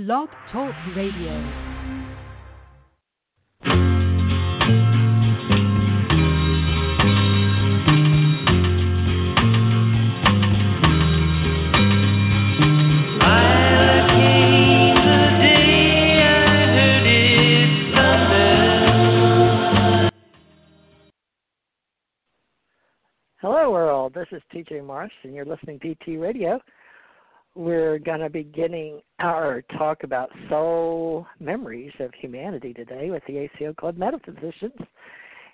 Blog Talk Radio. Hello, world. This is TJ Morris, and you're listening to PT Radio. We're going to be getting our talk about soul memories of humanity today with the ACO Club Metaphysicians.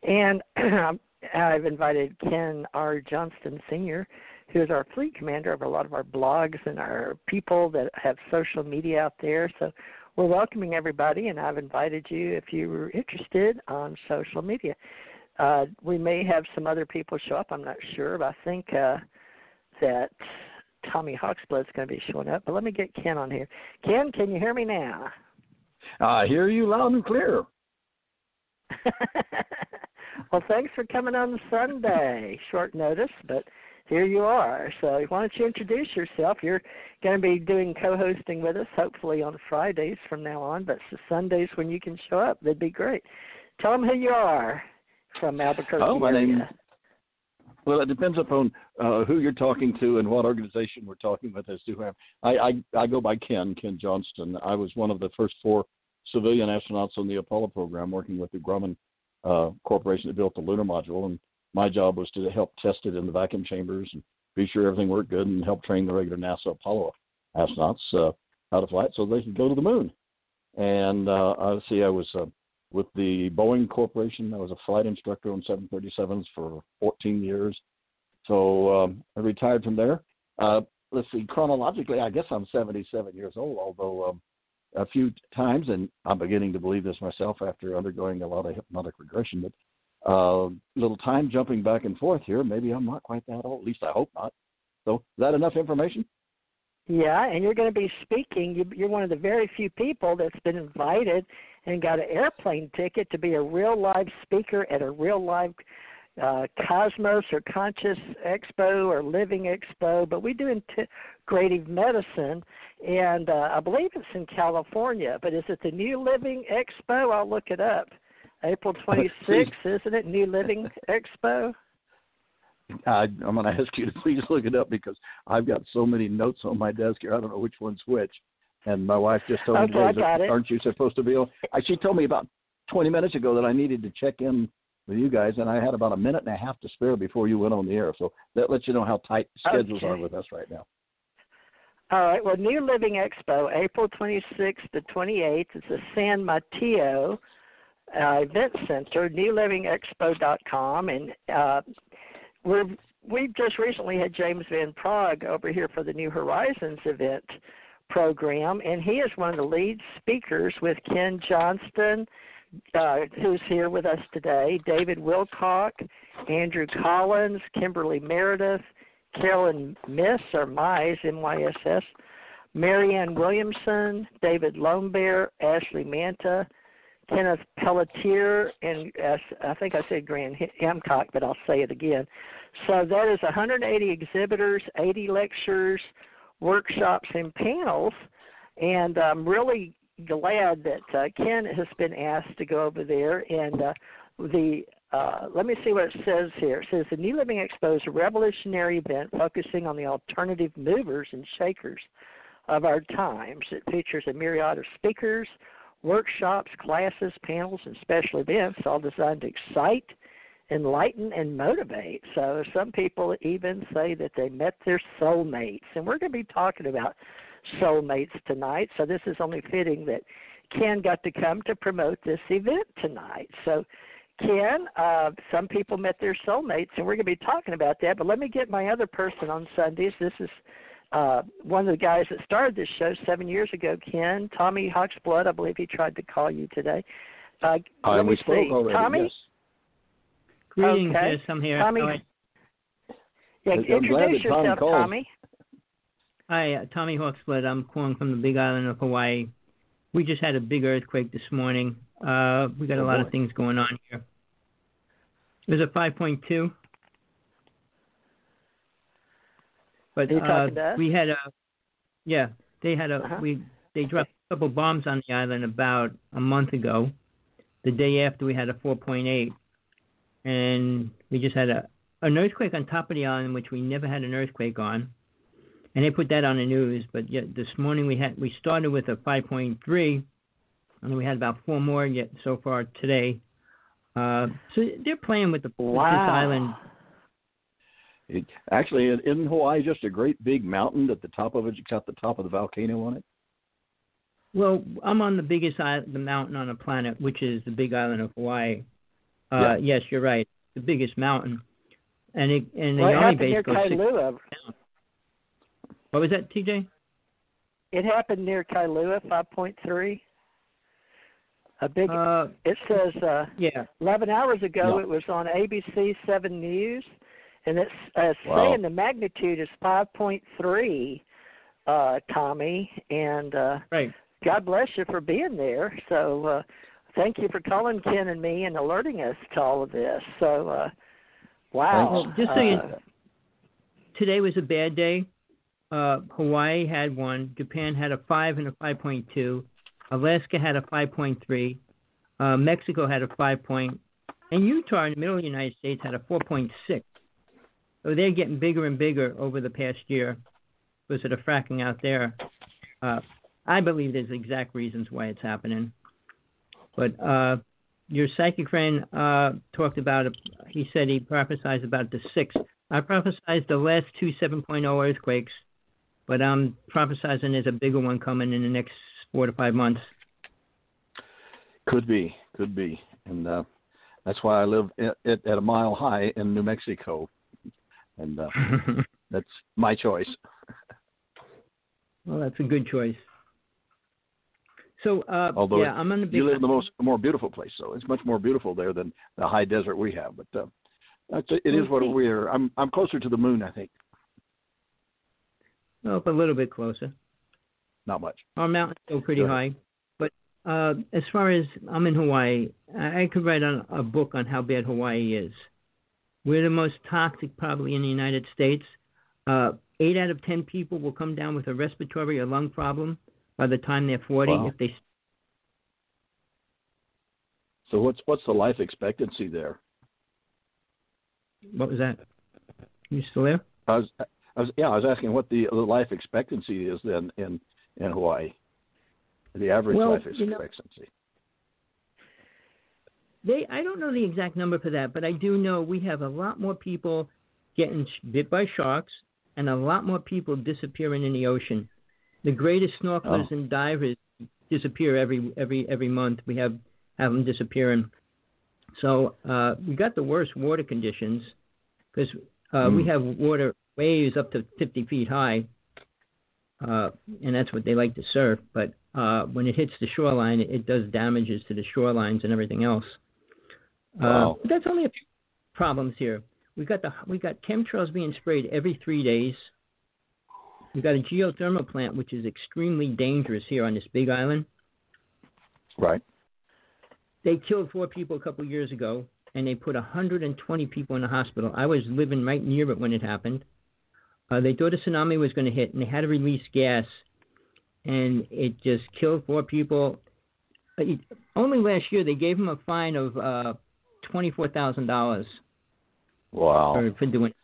And I've invited Ken R Johnston Sr., who is our fleet commander of a lot of our blogs and our people that have social media out there. So we're welcoming everybody, and I've invited you if you were interested on social media. We may have some other people show up. I'm not sure, but I think that Tommy Hawksblood is going to be showing up. But let me get Ken on here. Ken, can you hear me now? I hear you loud and clear. Well, thanks for coming on Sunday. Short notice, but here you are. So why don't you introduce yourself? You're going to be doing co-hosting with us, hopefully on Fridays from now on, but Sundays when you can show up, that'd be great. Tell them who you are. From Albuquerque. Oh, my name. Well, it depends upon who you're talking to and what organization we're talking with as to who I go by Ken Johnston. I was one of the first 4 civilian astronauts on the Apollo program, working with the Grumman Corporation that built the lunar module, and my job was to help test it in the vacuum chambers and be sure everything worked good and help train the regular NASA Apollo astronauts how to fly it so they could go to the moon. And I was with the Boeing Corporation. I was a flight instructor on 737s for 14 years. So I retired from there. Let's see, chronologically, I guess I'm 77 years old, although a few times, and I'm beginning to believe this myself after undergoing a lot of hypnotic regression, but little time jumping back and forth here, maybe I'm not quite that old, at least I hope not. So is that enough information? Yeah, and you're going to be speaking. You're one of the very few people that's been invited and got an airplane ticket to be a real live speaker at a real live Cosmos or Conscious Expo or Living Expo. But we do integrative medicine, and I believe it's in California. But is it the New Living Expo? I'll look it up. April 26th, isn't it? New Living Expo? I'm going to ask you to please look it up because I've got so many notes on my desk here. I don't know which one's which. And my wife just told me, aren't you supposed to be on? She told me about 20 minutes ago that I needed to check in with you guys, and I had about a minute and a half to spare before you went on the air. So that lets you know how tight schedules are with us right now. All right. Well, New Living Expo, April 26th to 28th. It's a San Mateo event center, newlivingexpo.com. And we've just recently had James Van Prague over here for the New Horizons event program, and he is one of the lead speakers with Ken Johnston, who's here with us today, David Wilcock, Andrew Collins, Kimberly Meredith, Carolyn Miss, or Mize, M-Y-S-S, Marianne Williamson, David Lombert, Ashley Manta, Kenneth Pelletier, and I think I said Grant Hamcock, but I'll say it again. So that is 180 exhibitors, 80 lectures, workshops, and panels, and I'm really glad that Ken has been asked to go over there. And let me see what it says here. It says the New Living Expo is a revolutionary event focusing on the alternative movers and shakers of our times. It features a myriad of speakers, workshops, classes, panels, and special events, all designed to excite, enlighten, and motivate. So some people even say that they met their soulmates. And we're going to be talking about soulmates tonight. So this is only fitting that Ken got to come to promote this event tonight. So Ken, some people met their soulmates, and we're going to be talking about that. But let me get my other person on Sundays. This is one of the guys that started this show 7 years ago, Ken, Tommy Hawksblood. I believe he tried to call you today. Let me see. Already, Tommy? Yes. Greetings, okay. Yes, I'm here. Tommy, yeah, introduce yourself, Tommy. Hi, Tommy Hawksblood. I'm calling from the Big Island of Hawaii. We just had a big earthquake this morning. We got a lot of things going on here. It was a 5.2. But Are you talking to us? we had a, yeah, they had a, they dropped couple bombs on the island about a month ago, the day after we had a 4.8, and we just had an earthquake on top of the island, which we never had an earthquake on, and they put that on the news. But yet this morning we started with a 5.3, and we had about 4 more yet so far today. So they're playing with this island. Actually, isn't Hawaii just a great big mountain at the top of it? It's got the top of the volcano on it. Well, I'm on the biggest the mountain on the planet, which is the Big Island of Hawaii. Yes, you're right. The biggest mountain, and the Army base goes 6 down. What was that, TJ? It happened near Kailua, 5.3. A big. It says 11 hours ago. It was on ABC 7 News, and it's saying the magnitude is 5.3. Tommy, and right. God bless you for being there. So thank you for calling Ken and me and alerting us to all of this. So wow. Well, just so today was a bad day. Hawaii had 1. Japan had a 5 and a 5.2. Alaska had a 5.3. Mexico had a 5 point. And Utah in the middle of the United States had a 4.6. So they're getting bigger and bigger over the past year because of the fracking out there. I believe there's exact reasons why it's happening. But your psychic friend talked about it. He said he prophesied about the 6th. I prophesied the last 2 7.0 earthquakes, but I'm prophesizing there's a bigger one coming in the next 4 to 5 months. Could be. And that's why I live at a mile high in New Mexico. And that's my choice. Well, that's a good choice. So, although I'm on the big. You live in the more beautiful place, so it's much more beautiful there than the high desert we have. But it is what we're. I'm closer to the moon, I think. Well, a little bit closer. Not much. Our mountain's still pretty high, but as far as I'm in Hawaii, I could write a book on how bad Hawaii is. We're the most toxic probably in the United States. 8 out of 10 people will come down with a respiratory or lung problem by the time they're 40. Wow. If they. So what's the life expectancy there? What was that? You still there? I was asking what the life expectancy is then in Hawaii. The average life expectancy. I don't know the exact number for that, but I do know we have a lot more people getting bit by sharks and a lot more people disappearing in the ocean. The greatest snorkelers and divers disappear every month. We have them disappearing. So we got the worst water conditions because we have water waves up to 50 feet high, and that's what they like to surf. But when it hits the shoreline, it does damages to the shorelines and everything else. But that's only a few problems here. We got chemtrails being sprayed every 3 days. We got a geothermal plant, which is extremely dangerous here on this big island. Right. They killed 4 people a couple of years ago, and they put 120 people in the hospital. I was living right near it when it happened. They thought a tsunami was going to hit, and they had to release gas, and it just killed 4 people. Only last year they gave them a fine of $24,000. Wow. For doing it.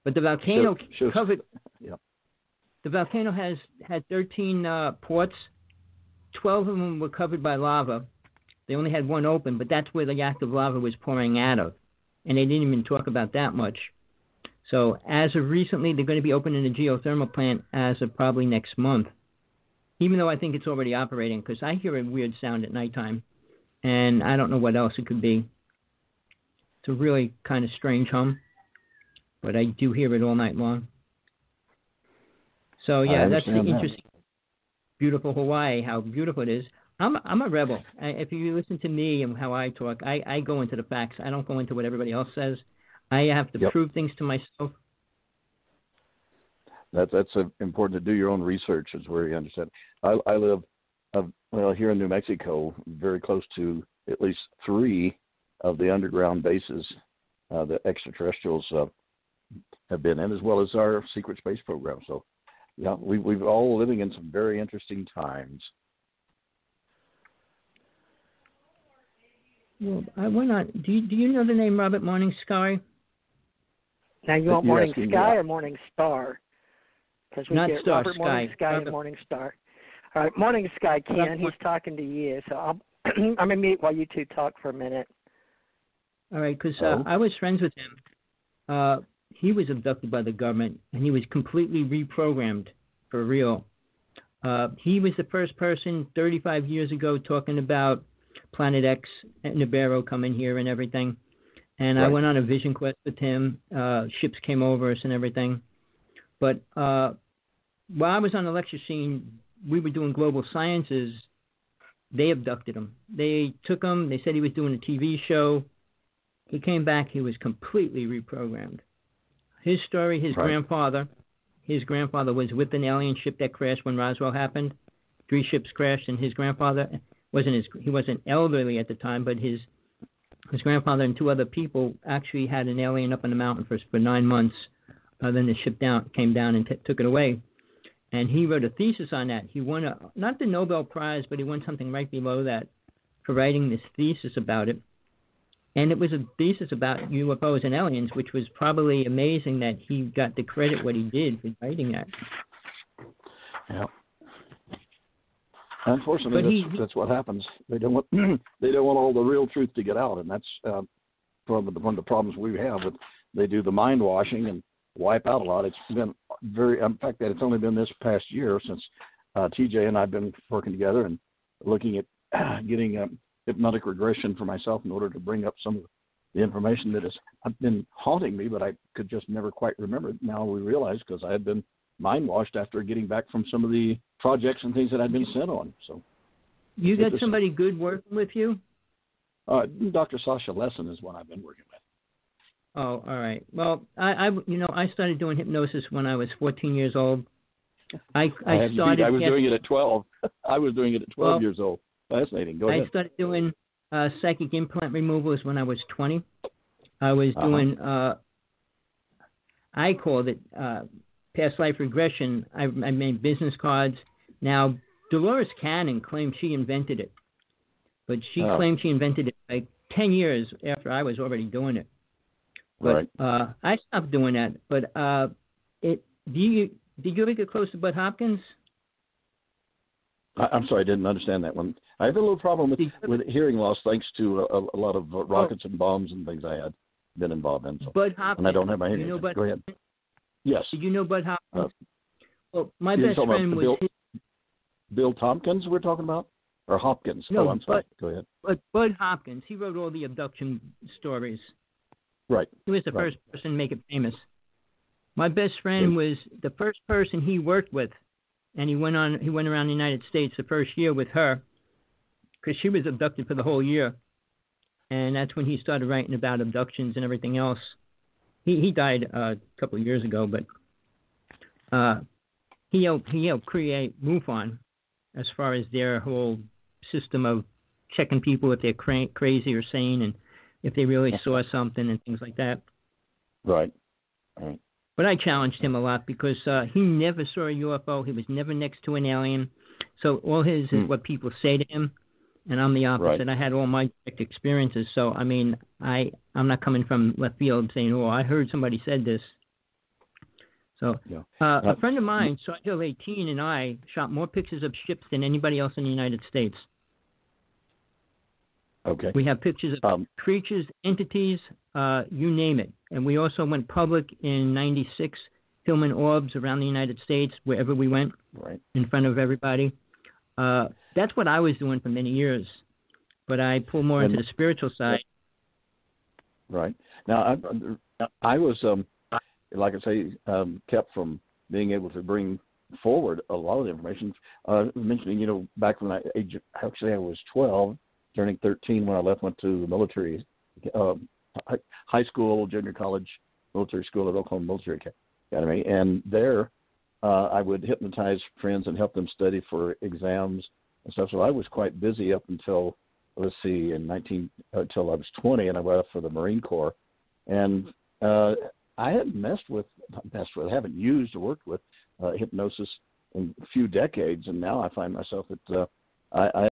But the volcano covered. Yeah. The volcano had 13 ports. 12 of them were covered by lava. They only had 1 open, but that's where the active lava was pouring out of. And they didn't even talk about that much. So as of recently, they're going to be opening a geothermal plant as of probably next month. Even though I think it's already operating, because I hear a weird sound at nighttime. And I don't know what else it could be. It's a really kind of strange hum. But I do hear it all night long. So, yeah, that's the interesting, beautiful Hawaii, how beautiful it is. I'm a rebel. If you listen to me and how I talk, I go into the facts. I don't go into what everybody else says. I have to prove things to myself. That's important to do your own research, is where you understand. I live, here in New Mexico, very close to at least 3 of the underground bases the extraterrestrials have been in, as well as our secret space program. So, yeah, we've all living in some very interesting times. Well, I went on. Do you know the name Robert Morning Sky? Now you want Morning Sky or Morning Star? Because we Not get Star, Robert Morning Sky and Morning Star. All right, Morning Sky, Ken, he's talking to you. So I'm going to mute while you two talk for a minute. All right, because I was friends with him. He was abducted by the government, and he was completely reprogrammed for real. He was the first person 35 years ago talking about Planet X and Nibiru coming here and everything. And I went on a vision quest with him. Ships came over us and everything. But while I was on the lecture scene, we were doing global sciences. They abducted him. They took him. They said he was doing a TV show. He came back. He was completely reprogrammed. His story, his grandfather was with an alien ship that crashed when Roswell happened. 3 ships crashed, and his grandfather he wasn't elderly at the time, but his grandfather and 2 other people actually had an alien up in the mountain for 9 months. Then the ship came down and took it away. And he wrote a thesis on that. He won not the Nobel Prize, but he won something right below that for writing this thesis about it. And it was a thesis about UFOs and aliens, which was probably amazing that he got the credit what he did for writing that. Yeah. Unfortunately, that's what happens. They don't want all the real truth to get out, and that's one of the problems we have. They do the mind washing and wipe out a lot. It's been in fact, that it's only been this past year since TJ and I've been working together and looking at getting hypnotic regression for myself in order to bring up some of the information that has been haunting me, but I could just never quite remember it. Now we realize because I had been mind washed after getting back from some of the projects and things that I'd been sent on. So you got somebody good working with you? Dr. Sasha Lessin is one I've been working with. Oh, all right. Well, I started doing hypnosis when I was 14 years old. I was doing it at 12. I was doing it at 12 years old. Fascinating. Go ahead. I started doing psychic implant removals when I was 20. I was doing, I called it past life regression. I made business cards. Now, Dolores Cannon claimed she invented it, but she claimed she invented it like 10 years after I was already doing it. But I stopped doing that. But did you ever get close to Bud Hopkins? I'm sorry, I didn't understand that one. I have a little problem with hearing loss thanks to a lot of rockets and bombs and things I had been involved in. So, Bud Hopkins. And I don't have my hearing. Go ahead. Yes. Did you know Bud Hopkins? Well, my best friend was Bill Tompkins we're talking about? Or Hopkins? No, I'm sorry. Go ahead. But Bud Hopkins, he wrote all the abduction stories. Right. He was the first person to make it famous. My best friend was the first person he worked with, and he went around the United States the first year with her, because she was abducted for the whole year, and that's when he started writing about abductions and everything else. He died a couple of years ago, but he helped create MUFON as far as their whole system of checking people if they're crazy or sane and if they really saw something and things like that. Right. But I challenged him a lot because he never saw a UFO. He was never next to an alien. So all his is what people say to him, and I'm the opposite. I had all my direct experiences. So, I mean, I'm not coming from left field saying, oh, I heard somebody said this. So a friend of mine, Sergio 18, and I shot more pictures of ships than anybody else in the United States. Okay. We have pictures of creatures, entities, you name it. And we also went public in 96, filming orbs around the United States, wherever we went, in front of everybody. That's what I was doing for many years. But I pulled more into the spiritual side. Right. Now, I was, like I say, kept from being able to bring forward a lot of the information. Mentioning, back when I was 12, turning 13 when I went to the military, high school, junior college, military school at Oklahoma Military Academy. And there I would hypnotize friends and help them study for exams and stuff. So I was quite busy up until, until I was 20, and I went off for the Marine Corps. And I hadn't haven't used or worked with hypnosis in a few decades. And now I find myself that I